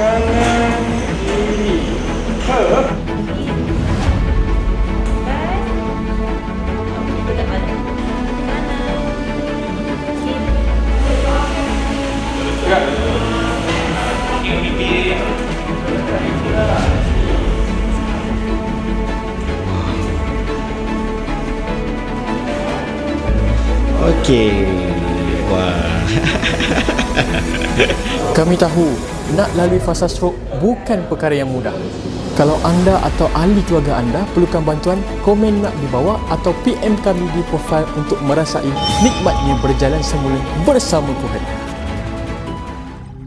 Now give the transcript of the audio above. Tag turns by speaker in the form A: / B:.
A: Kanan, kiri. Her.
B: Okey. Wah.
C: Kami tahu nak lalui fasa stroke bukan perkara yang mudah. Kalau anda atau ahli keluarga anda perlukan bantuan, komen nak di bawah atau PM kami di profil untuk merasai nikmatnya berjalan semula bersama Tuhan.